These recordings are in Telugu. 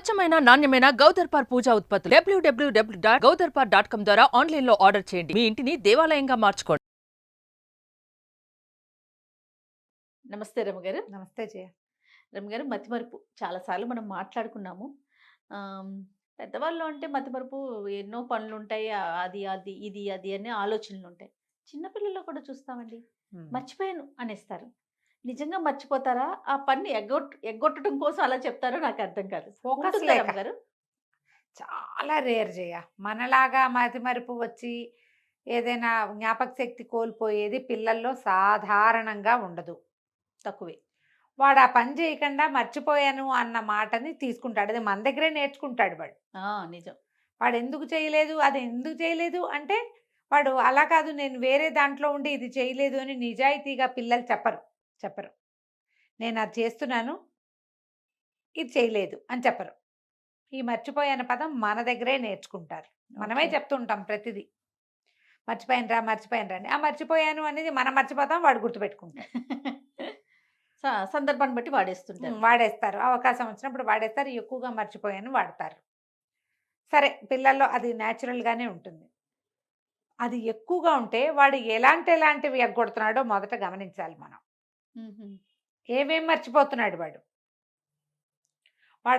స్వచ్ఛమైన నాణ్యమైన గౌదర్పార్ పూజా ఉత్పత్తులు www.gaudarpar.com ద్వారా ఆన్లైన్ లో ఆర్డర్ చేయండి. మీ ఇంటిని దేవాలయంగా మార్చుకోండి. నమస్తే రమగారు. నమస్తే జయ. రమగారు, మతిమరుపు చాలాసార్లు మనం మాట్లాడుకున్నాము. పెద్దవాళ్ళు అంటే మతిమరుపు ఎన్నో పనులుంటాయి. అది అది ఇది అది అనే ఆలోచనలు ఉంటాయి. చిన్నపిల్లల్లో కూడా చూస్తామండి, మర్చిపోయాను అనేస్తారు. నిజంగా మర్చిపోతారా? ఆ పని ఎగ్గొట్టడం కోసం అలా చెప్తారో నాకు అర్థం కాదు. ఫోకస్ ఉంటుందా లేక రమగారు? చాలా రేర్ జయ. మనలాగా మతిమరుపు వచ్చి ఏదైనా జ్ఞాపక శక్తి కోల్పోయేది పిల్లల్లో సాధారణంగా ఉండదు, తక్కువే. వాడు ఆ పని చేయకుండా మర్చిపోయాను అన్న మాటని తీసుకుంటాడు. అది మన దగ్గరే నేర్చుకుంటాడు వాడు. నిజం. వాడు ఎందుకు చేయలేదు, అది ఎందుకు చేయలేదు అంటే వాడు అలా కాదు, నేను వేరే దాంట్లో ఉండి ఇది చేయలేదు అని నిజాయితీగా పిల్లలు చెప్పరు. నేను అది చేస్తున్నాను, ఇది చేయలేదు అని చెప్పరు. ఈ మర్చిపోయాన పదం మన దగ్గరే నేర్చుకుంటారు. మనమే Okay. చెప్తుంటాం ప్రతిదీ, మర్చిపోయాను రా అని. ఆ మర్చిపోయాను అనేది మనం మర్చిపోతాం, వాడు గుర్తుపెట్టుకుంటాడు. సందర్భాన్ని బట్టి వాడేస్తుంటారు. వాడేస్తారు, అవకాశం వచ్చినప్పుడు వాడేస్తారు. ఎక్కువగా మర్చిపోయాను వాడతారు. సరే, పిల్లల్లో అది న్యాచురల్గానే ఉంటుంది. అది ఎక్కువగా ఉంటే వాడు ఎలాంటివి ఎగ్గొడుతున్నాడో మొదట గమనించాలి మనం. ఏమేం మర్చిపోతున్నాడు వాడు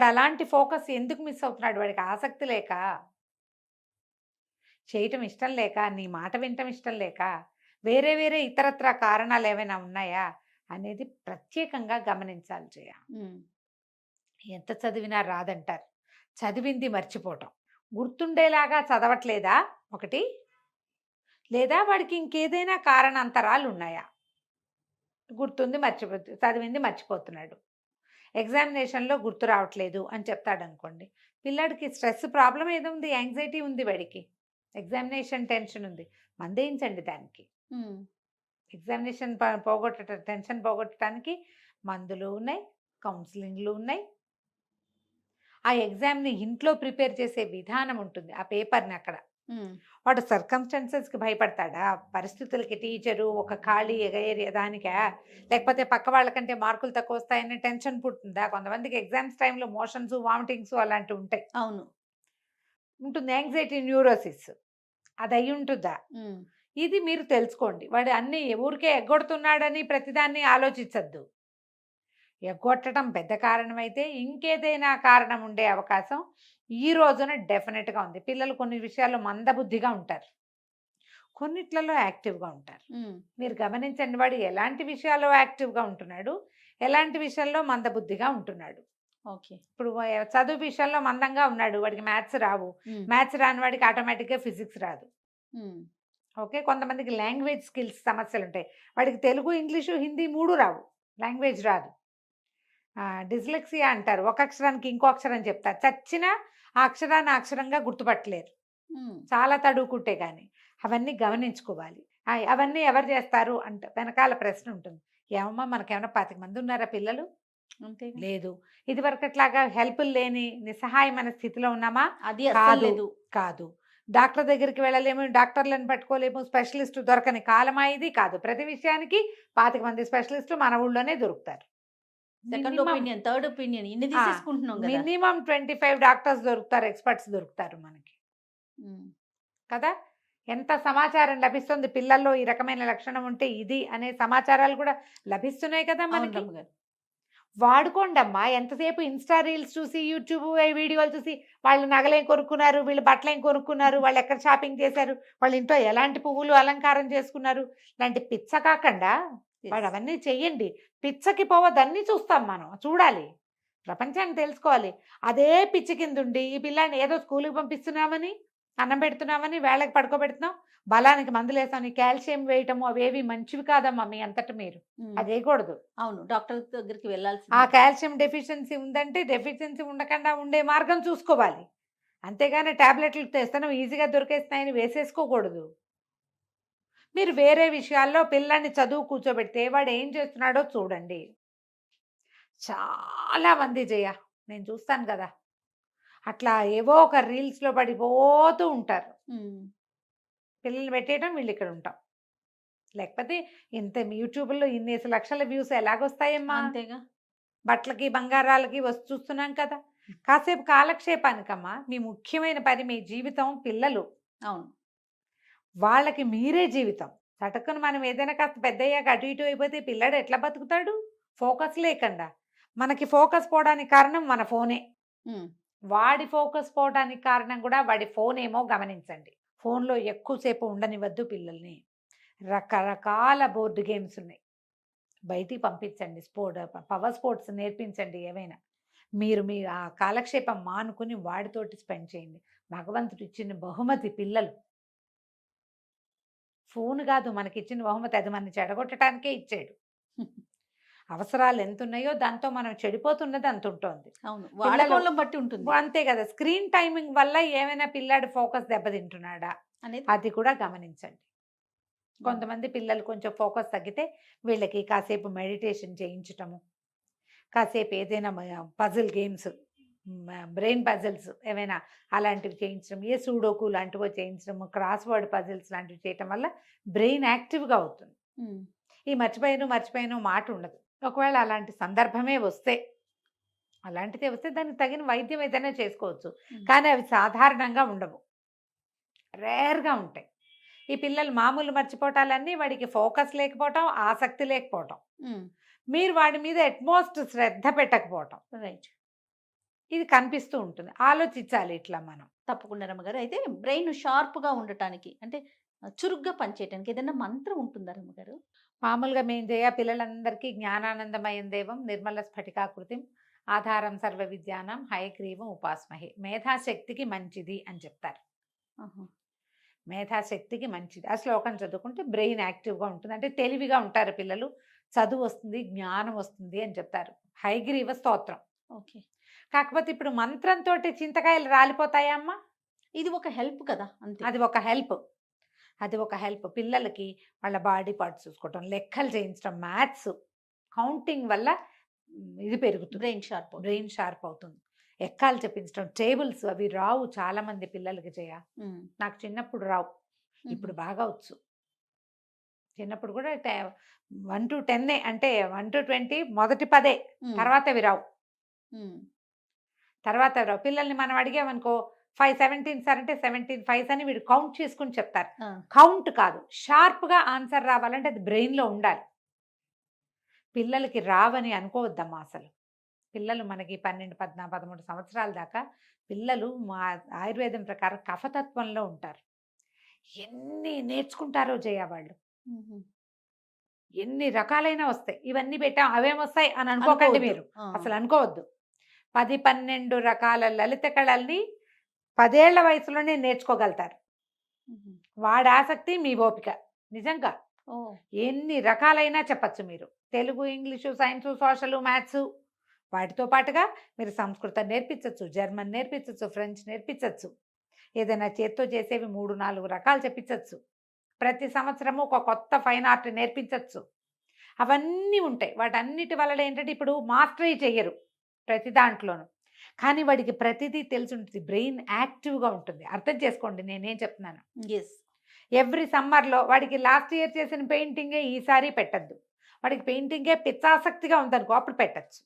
అలాంటి ఫోకస్ ఎందుకు మిస్ అవుతున్నాడు? వాడికి ఆసక్తి లేక, చేయటం ఇష్టం లేక, నీ మాట వినటం ఇష్టం లేక, వేరే ఇతరత్ర కారణాలు ఏమైనా ఉన్నాయా అనేది ప్రత్యేకంగా గమనించాలి జయ. ఎంత చదివినా రాదంటారు. చదివింది మర్చిపోవటం, గుర్తుండేలాగా చదవట్లేదా ఒకటి, లేదా వాడికి ఇంకేదైనా కారణాంతరాలు ఉన్నాయా? గుర్తుంది చదివింది మర్చిపోతున్నాడు, ఎగ్జామినేషన్లో గుర్తు రావట్లేదు అని చెప్తాడు అనుకోండి. పిల్లాడికి స్ట్రెస్ ప్రాబ్లం ఏదో ఉంది, యాంగ్జైటీ ఉంది, వాడికి ఎగ్జామినేషన్ టెన్షన్ ఉంది. మందేయించండి దానికి. ఎగ్జామినేషన్ టెన్షన్ పోగొట్టడానికి మందులు ఉన్నాయి, కౌన్సిలింగ్లు ఉన్నాయి. ఆ ఎగ్జామ్ని ఇంట్లో ప్రిపేర్ చేసే విధానం ఉంటుంది. ఆ పేపర్ని అక్కడ వాడు సర్కమ్స్టాన్సెస్కి భయపడతాడా, పరిస్థితులకి, టీచరు ఒక ఖాళీ దానికా, లేకపోతే పక్క వాళ్ళకంటే మార్కులు తక్కువ వస్తాయని టెన్షన్ పుట్టిందా? కొంతమందికి ఎగ్జామ్స్ టైంలో మోషన్స్, వామిటింగ్స్ అలాంటివి ఉంటాయి. అవును, ఉంటుంది. యాంగ్జైటీ, న్యూరోసిస్, అది అయి ఉంటుందా? ఇది మీరు తెలుసుకోండి. వాడు అన్ని ఊరికే ఎగ్గొడుతున్నాడని ప్రతిదాన్ని ఆలోచించద్దు. ఎగ్గొట్టడం పెద్ద కారణం అయితే ఇంకేదైనా కారణం ఉండే అవకాశం ఈ రోజున డెఫినెట్గా ఉంది. పిల్లలు కొన్ని విషయాల్లో మందబుద్ధిగా ఉంటారు, కొన్నిట్లలో యాక్టివ్గా ఉంటారు. మీరు గమనించండి, వాడు ఎలాంటి విషయాల్లో యాక్టివ్గా ఉంటున్నాడు, ఎలాంటి విషయాల్లో మందబుద్ధిగా ఉంటున్నాడు. ఓకే. ఇప్పుడు చదువు విషయంలో మందంగా ఉన్నాడు, వాడికి మ్యాథ్స్ రావు. మ్యాథ్స్ రాని వాడికి ఆటోమేటిక్గా ఫిజిక్స్ రాదు. ఓకే. కొంతమందికి లాంగ్వేజ్ స్కిల్స్ సమస్యలు ఉంటాయి, వాడికి తెలుగు, ఇంగ్లీషు, హిందీ 3 రావు, లాంగ్వేజ్ రాదు. డిస్లెక్సియా అంటారు, ఒక అక్షరానికి ఇంకో అక్షరం చెప్తారు, చచ్చిన ఆ అక్షరాన్ని అక్షరంగా గుర్తుపట్టలేరు చాలా తడువుకుంటే కానీ. అవన్నీ గమనించుకోవాలి. అవన్నీ ఎవరు చేస్తారు అంటే వెనకాల ప్రశ్న ఉంటుంది, ఏమమ్మా మనకేమైనా 25 మంది ఉన్నారా పిల్లలు? అంతే లేదు. ఇది వరకట్లాగా హెల్ప్ లేని నిస్సహాయమైన స్థితిలో ఉన్నామా? అది కాదు. కాదు. డాక్టర్ దగ్గరికి వెళ్ళలేము, డాక్టర్లను పట్టుకోలేము, స్పెషలిస్ట్ దొరకని కాలమా ఇది? కాదు. ప్రతి విషయానికి 25 మంది స్పెషలిస్టు మన ఊళ్ళోనే దొరుకుతారు. సెకండ్ ఒపీనియన్, థర్డ్ ఒపీనియన్ ఇన్ని తీసేసుకుంటున్నాం కదా. మినిమం 25 డాక్టర్స్ దొరుకుతారు, ఎక్స్పర్ట్స్ దొరుకుతారు మనకి కదా. ఎంత సమాచారం లభిస్తుంది పిల్లల్లో, ఈ రకమైన లక్షణం ఉంటే ఇది అనే సమాచారాలు కూడా లభిస్తున్నాయి కదా మనకి. వాడుకోండి అమ్మా. ఎంతసేపు ఇన్స్టా రీల్స్ చూసి, యూట్యూబ్ వీడియోలు చూసి, వాళ్ళు నగలేం కొనుక్కున్నారు, వీళ్ళు బట్టలేం కొనుక్కున్నారు, వాళ్ళు ఎక్కడ షాపింగ్ చేశారు, వాళ్ళ ఇంట్లో ఎలాంటి పువ్వులు అలంకారం చేసుకున్నారు, ఇలాంటి పిచ్చ కాకుండా వాడు అవన్నీ చెయ్యండి. పిచ్చకి పోవద్దన్నీ చూస్తాం మనం, చూడాలి, ప్రపంచాన్ని తెలుసుకోవాలి. అదే పిచ్చి కింద ఉండి ఈ పిల్లాన్ని ఏదో స్కూల్కి పంపిస్తున్నామని, అన్నం పెడుతున్నామని, వేళకి పడుకోబెడుతున్నాం, బలానికి మందులు వేస్తామని, కాల్షియం వేయటము అవేవి మంచివి కాదమ్మా. మీ అంతటా మీరు అది వేయకూడదు. అవును, డాక్టర్ దగ్గరికి వెళ్ళాల్సి. ఆ కాల్షియం డెఫిషియన్సీ ఉందంటే డెఫిషియన్సీ ఉండకుండా ఉండే మార్గం చూసుకోవాలి, అంతేగాని టాబ్లెట్లు తెస్తాను ఈజీగా దొరికేస్తున్నాయని వేసేసుకోకూడదు. మీరు వేరే విషయాల్లో పిల్లాన్ని చదువు కూర్చోబెడితే వాడు ఏం చేస్తున్నాడో చూడండి. చాలామంది జయ, నేను చూస్తాను కదా, అట్లా ఏవో ఒక రీల్స్లో పడిపోతూ ఉంటారు. పిల్లల్ని పెట్టేయటం, వీళ్ళు ఇక్కడ ఉంటాం. లేకపోతే ఇంత యూట్యూబ్లో ఇన్ని లక్షల వ్యూస్ ఎలాగొస్తాయమ్మా? అంతేగా. బట్టలకి బంగారాలకి చూస్తున్నాం కదా. కాసేపు కాలక్షేపానికమ్మా మీ ముఖ్యమైన పని మీ జీవితం పిల్లలు. అవును. వాళ్ళకి మీరే జీవితం. చటుక్కున మనం ఏదైనా కాస్త పెద్దయ్యాక అటు ఇటు అయిపోతే పిల్లాడు ఎట్లా బతుకుతాడు? ఫోకస్ లేకుండా. మనకి ఫోకస్ పోవడానికి కారణం మన ఫోనే. ఉమ్. వాడి ఫోకస్ పోవడానికి కారణం కూడా వాడి ఫోన్ ఏమో గమనించండి. ఫోన్లో ఎక్కువసేపు ఉండనివ్వద్దు పిల్లల్ని. రకరకాల బోర్డు గేమ్స్ ఉన్నాయి, బయటికి పంపించండి. పవర్ స్పోర్ట్స్ నేర్పించండి ఏవైనా. మీరు మీ ఆ కాలక్షేపం మానుకుని వాడితోటి స్పెండ్ చేయండి. భగవంతుడు ఇచ్చిన బహుమతి పిల్లలు. ఫోన్ కాదు మనకిచ్చిన బహుమతి, అది మనని చెడగొట్టడానికే ఇచ్చాడు. అవసరాలు ఎంత ఉన్నాయో దాంతో మనం చెడిపోతున్నది అంత ఉంటుంది. అవును, వాడకంలో బట్టి ఉంటుంది అంతే కదా. స్క్రీన్ టైమింగ్ వల్ల ఏమైనా పిల్లాడు ఫోకస్ దెబ్బతింటున్నాడా అనేది. అది కూడా గమనించండి. కొంతమంది పిల్లలు కొంచెం ఫోకస్ తగ్గితే వీళ్ళకి కాసేపు మెడిటేషన్ చేయించటము, కాసేపు ఏదైనా పజిల్ గేమ్స్, బ్రెయిన్ పజిల్స్ ఏమైనా అలాంటివి చేయించడం, ఏ సూడోకు లాంటివో చేయించడము, క్రాస్ వర్డ్ పజిల్స్ లాంటివి చేయటం వల్ల బ్రెయిన్ యాక్టివ్గా అవుతుంది. ఈ మర్చిపోయాను మాట ఉండదు. ఒకవేళ అలాంటి సందర్భమే వస్తే, అలాంటిదే వస్తే దానికి తగిన వైద్యం ఏదైనా చేసుకోవచ్చు. కానీ అవి సాధారణంగా ఉండవు, రేర్గా ఉంటాయి. ఈ పిల్లలు మామూలు మర్చిపోవటాలన్నీ వాడికి ఫోకస్ లేకపోవటం, ఆసక్తి లేకపోవటం, మీరు వాడి మీద అట్మోస్ట్ శ్రద్ధ పెట్టకపోవటం, రైట్, ఇది కనిపిస్తూ ఉంటుంది. ఆలోచించాలి ఇట్లా మనం. తప్పకుండా రమ్మగారు. అయితే బ్రెయిన్ షార్ప్గా ఉండటానికి, అంటే చురుగ్గా పనిచేయటానికి ఏదైనా మంత్రం ఉంటుందా రమ్మగారు? మామూలుగా మేము పిల్లలందరికీ జ్ఞానానందమయం దేవం నిర్మల స్ఫటికాకృతిం ఆధారం సర్వ విద్యానం హయగ్రీవం ఉపాస్మహే. మేధాశక్తికి మంచిది అని చెప్తారు. మేధాశక్తికి మంచిది. ఆ శ్లోకం చదువుకుంటే బ్రెయిన్ యాక్టివ్గా ఉంటుంది, అంటే తెలివిగా ఉంటారు పిల్లలు, చదువు వస్తుంది, జ్ఞానం వస్తుంది అని చెప్తారు. హయగ్రీవ స్తోత్రం. ఓకే. కాకపోతే ఇప్పుడు మంత్రంతో చింతకాయలు రాలిపోతాయా అమ్మా? ఇది ఒక హెల్ప్ కదా, అంతే. అది ఒక హెల్ప్ పిల్లలకి వాళ్ళ బాడీ పార్ట్స్ చూసుకోవటం, లెక్కలు చేయించడం, మ్యాథ్స్ కౌంటింగ్ వల్ల ఇది పెరుగుతుంది, బ్రెయిన్ షార్ప్ అవుతుంది. ఎక్కాలు చెప్పించడం, టేబుల్స్ అవి రావు చాలా మంది పిల్లలకి నాకు చిన్నప్పుడు రావు, ఇప్పుడు బాగా వచ్చు. చిన్నప్పుడు కూడా 1 to 10 అంటే 1 to 20 మొదటి 10 తర్వాత అవి రావు. పిల్లల్ని మనం అడిగామనుకో 517 సార్ అంటే 17 5 అని వీడు కౌంట్ చేసుకుని చెప్తారు. కౌంట్ కాదు, షార్ప్గా ఆన్సర్ రావాలంటే అది బ్రెయిన్లో ఉండాలి. పిల్లలకి రావని అనుకోవద్దమ్మా అసలు. పిల్లలు మనకి 12, 14, 13 సంవత్సరాల దాకా పిల్లలు మా ఆయుర్వేదం ప్రకారం కఫతత్వంలో ఉంటారు. ఎన్ని నేర్చుకుంటారో వాళ్ళు, ఎన్ని రకాలైన వస్తాయి. ఇవన్నీ పెట్టాం అవేమొస్తాయి అని అనుకోకండి మీరు, అసలు అనుకోవద్దు. 10, 12 రకాల లలిత కళల్ని 10 ఏళ్ల వయసులోనే నేర్చుకోగలుగుతారు. వాడి ఆసక్తి మీ ఓపిక. నిజంగా ఎన్ని రకాలైనా చెప్పచ్చు మీరు. Telugu, English, science, social, maths, వాటితో పాటుగా మీరు సంస్కృతం నేర్పించవచ్చు, జర్మన్ నేర్పించవచ్చు, ఫ్రెంచ్ నేర్పించవచ్చు, ఏదైనా చేత్తో చేసేవి 3, 4 రకాలు చెప్పించవచ్చు. ప్రతి సంవత్సరము ఒక కొత్త ఫైన్ ఆర్ట్ నేర్పించవచ్చు. అవన్నీ ఉంటాయి. వాటన్నిటి వల్ల ఏంటంటే ఇప్పుడు మాస్టరీ చెయ్యరు ప్రతి దాంట్లోనూ, కానీ వాడికి ప్రతిదీ తెలిసి ఉంటుంది, బ్రెయిన్ యాక్టివ్గా ఉంటుంది. అర్థం చేసుకోండి నేనేం చెప్తున్నాను. ఎవ్రీ సమ్మర్లో వాడికి లాస్ట్ ఇయర్ చేసిన పెయింటింగే ఈసారి పెట్టద్దు. వాడికి పెయింటింగే పిచ్చాసక్తిగా ఉందనుకో అప్పుడు పెట్టచ్చు.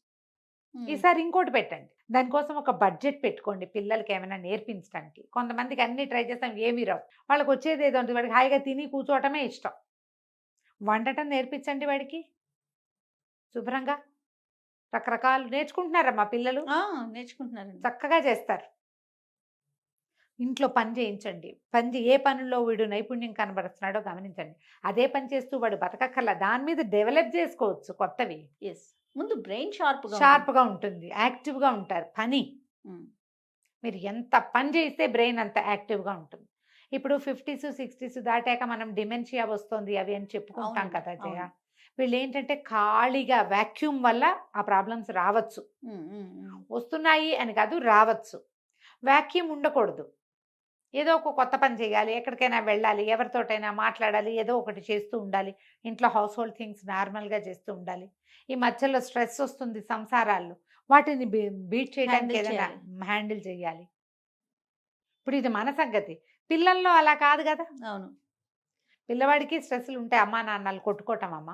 ఈసారి ఇంకోటి పెట్టండి. దానికోసం ఒక బడ్జెట్ పెట్టుకోండి పిల్లలకి ఏమైనా నేర్పించడానికి. కొంతమందికి అన్ని ట్రై చేస్తాం, ఏమీ రావు. వాళ్ళకి వచ్చేది ఏదో ఉంటుంది, వాడికి హాయిగా తిని కూర్చోవటమే ఇష్టం. వండటం నేర్పించండి వాడికి శుభ్రంగా. రకరకాలు నేర్చుకుంటున్నారా మా పిల్లలు? నేర్చుకుంటున్నారు, చక్కగా చేస్తారు. ఇంట్లో పని చేయించండి. ఏ పనుల్లో వీడు నైపుణ్యం కనబడుతున్నాడో గమనించండి. అదే పని చేస్తూ వాడు బతకక్కర్లా, దాని మీద డెవలప్ చేసుకోవచ్చు కొత్తవి. ముందు బ్రెయిన్ షార్ప్గా ఉంటుంది, యాక్టివ్గా ఉంటారు. పని మీరు ఎంత పని చేస్తే బ్రెయిన్ అంత యాక్టివ్గా ఉంటుంది. ఇప్పుడు 50s 60s దాటాక మనం డిమెన్షియా వస్తుంది అవి అని చెప్పుకుంటాం కదా జయ. వీళ్ళు ఏంటంటే ఖాళీగా వ్యాక్యూమ్ వల్ల ఆ ప్రాబ్లమ్స్ రావచ్చు. వస్తున్నాయి అని కాదు, రావచ్చు. వ్యాక్యూమ్ ఉండకూడదు. ఏదో ఒక కొత్త పని చేయాలి, ఎక్కడికైనా వెళ్ళాలి, ఎవరితోటైనా మాట్లాడాలి, ఏదో ఒకటి చేస్తూ ఉండాలి. ఇంట్లో హౌస్ హోల్డ్ థింగ్స్ నార్మల్గా చేస్తూ ఉండాలి. ఈ మధ్యలో స్ట్రెస్ వస్తుంది సంసారాల్లో, వాటిని బీట్ చేయడానికి ఏదైనా హ్యాండిల్ చేయాలి. ఇప్పుడు ఇది మన సంగతి. పిల్లల్లో అలా కాదు కదా. అవును, పిల్లవాడికి స్ట్రెస్లు ఉంటాయి. అమ్మా నాన్నలు కొట్టుకోవటం, అమ్మ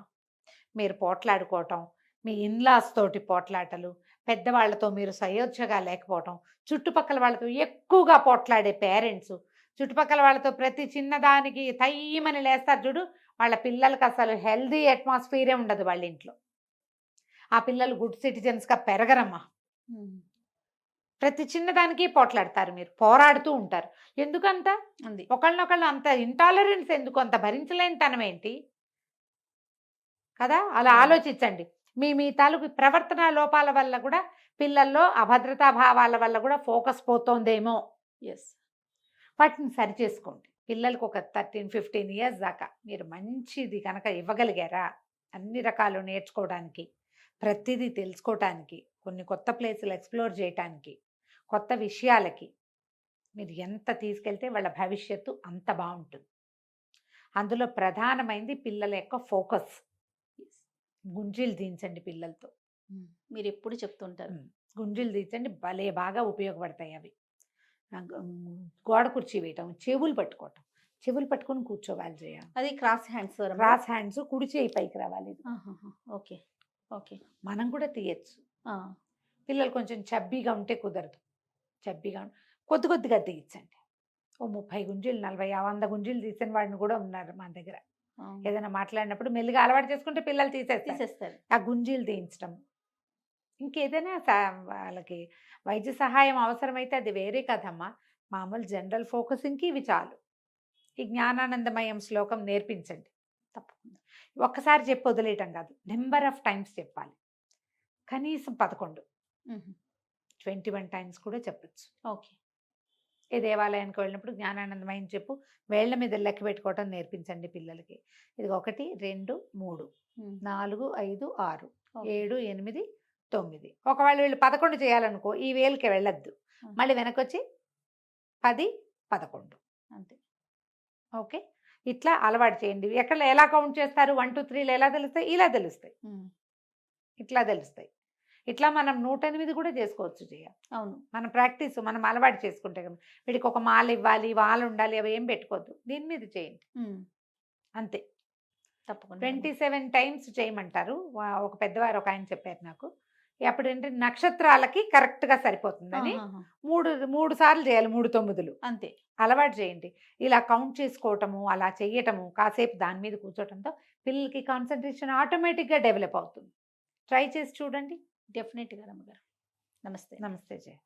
మీరు పోట్లాడుకోవటం, మీ ఇన్లాస్ తోటి పోట్లాటలు, పెద్దవాళ్లతో మీరు సయోధ్యగా లేకపోవటం, చుట్టుపక్కల వాళ్ళతో ఎక్కువగా పోట్లాడే పేరెంట్స్, చుట్టుపక్కల వాళ్ళతో ప్రతి చిన్నదానికి తయ్యమని లేస్తారు చూడు, వాళ్ళ పిల్లలకి అసలు హెల్దీ అట్మాస్ఫియరే ఉండదు వాళ్ళ ఇంట్లో. ఆ పిల్లలు గుడ్ సిటిజన్స్గా పెరగరమ్మా. ప్రతి చిన్నదానికి పోట్లాడతారు, మీరు పోరాడుతూ ఉంటారు. ఎందుకంత ఉంది. ఒకళ్ళనొకళ్ళు అంత ఇంటాలరెన్స్ ఎందుకు, అంత భరించలేని తనం ఏంటి కదా? అలా ఆలోచించండి. మీ మీ తాలూకు ప్రవర్తన లోపాల వల్ల కూడా పిల్లల్లో అభద్రతా భావాల వల్ల కూడా ఫోకస్ పోతోందేమో. ఎస్. వాటిని సరి చేసుకోండి. పిల్లలకు ఒక 13-15 ఇయర్స్ దాకా మీరు మంచిది కనుక ఇవ్వగలిగారా, అన్ని రకాలు నేర్చుకోవడానికి, ప్రతిదీ తెలుసుకోవటానికి, కొన్ని కొత్త ప్లేసులు ఎక్స్ప్లోర్ చేయటానికి, కొత్త విషయాలకి మీరు ఎంత తీసుకెళ్తే వాళ్ళ భవిష్యత్తు అంత బాగుంటుంది. అందులో ప్రధానమైనది పిల్లల యొక్క ఫోకస్. గుంజీలు దించండి పిల్లలతో. మీరు ఎప్పుడు చెప్తుంటారు. గుంజీలు దించండి, భలే బాగా ఉపయోగపడతాయి అవి. గోడ కుర్చీ వేయటం, చెవులు పట్టుకోవటం, చెవులు పట్టుకొని కూర్చోవాలి చేయాలి. అది క్రాస్ హ్యాండ్స్. క్రాస్ హ్యాండ్స్, కుడి చేయి పైకి రావాలి. Okay okay. మనం కూడా తీయచ్చు. పిల్లలు కొంచెం చబ్బీగా ఉంటే కుదరదు. చబ్బీగా కొద్ది కొద్దిగా తీయించండి. ఓ 30 గుంజీలు, 40, 100 గుంజీలు తీసిన వాడిని కూడా ఉన్నారు మన దగ్గర. ఏదైనా మాట్లాడినప్పుడు మెల్లిగా అలవాటు చేసుకుంటే పిల్లలు తీసేస్తారు. ఆ గుంజీలు తీయించడం. ఇంకేదైనా వాళ్ళకి వైద్య సహాయం అవసరమైతే అది వేరే కదమ్మా. మామూలు జనరల్ ఫోకసింగ్కి ఇవి చాలు. ఈ జ్ఞానానందమయం శ్లోకం నేర్పించండి తప్పకుండా. ఒక్కసారి చెప్పి వదిలేయటం కాదు, నెంబర్ ఆఫ్ టైమ్స్ చెప్పాలి. కనీసం 11, 21 టైమ్స్ కూడా చెప్పచ్చు. ఓకే. ఏ దేవాలయానికి వెళ్ళినప్పుడు జ్ఞానానందమయం చెప్పు, వేళ్ల మీద లెక్క పెట్టుకోవటం నేర్పించండి పిల్లలకి. ఇది 1, 2, 3, 4, 5, 6, 7, 8, 9. ఒకవేళ వీళ్ళు 11 చేయాలనుకో, ఈ వేలుకి వెళ్ళొద్దు, మళ్ళీ వెనకొచ్చి 10, 11 అంతే. ఓకే, ఇట్లా అలవాటు చేయండి. ఎక్కడ ఎలా కౌంట్ చేస్తారు, 1, 2, 3 ఎలా తెలుస్తాయి, ఇలా తెలుస్తాయి, ఇట్లా తెలుస్తాయి. ఇట్లా మనం 108 కూడా చేసుకోవచ్చు చేయ. అవును, మన ప్రాక్టీస్ మనం అలవాటు చేసుకుంటే కదా. వీడికి ఒక మాల ఇవ్వాలి, వాలు ఉండాలి, అవి ఏం పెట్టుకోవద్దు, దీని మీద చేయండి అంతే. తప్పకుండా 27 టైమ్స్ చేయమంటారు. ఒక పెద్దవారు ఒక ఆయన చెప్పారు నాకు. అప్పుడు ఏంటంటే నక్షత్రాలకి కరెక్ట్గా సరిపోతుందని 3 సార్లు చేయాలి, 3 9లు అంతే. అలవాటు చేయండి. ఇలా కౌంట్ చేసుకోవటము, అలా చేయటము, కాసేపు దాని మీద కూర్చోవటంతో పిల్లలకి కాన్సన్ట్రేషన్ ఆటోమేటిక్గా డెవలప్ అవుతుంది. ట్రై చేసి చూడండి. డెఫినెట్గా రమ్మగారు. నమస్తే. నమస్తే జయ.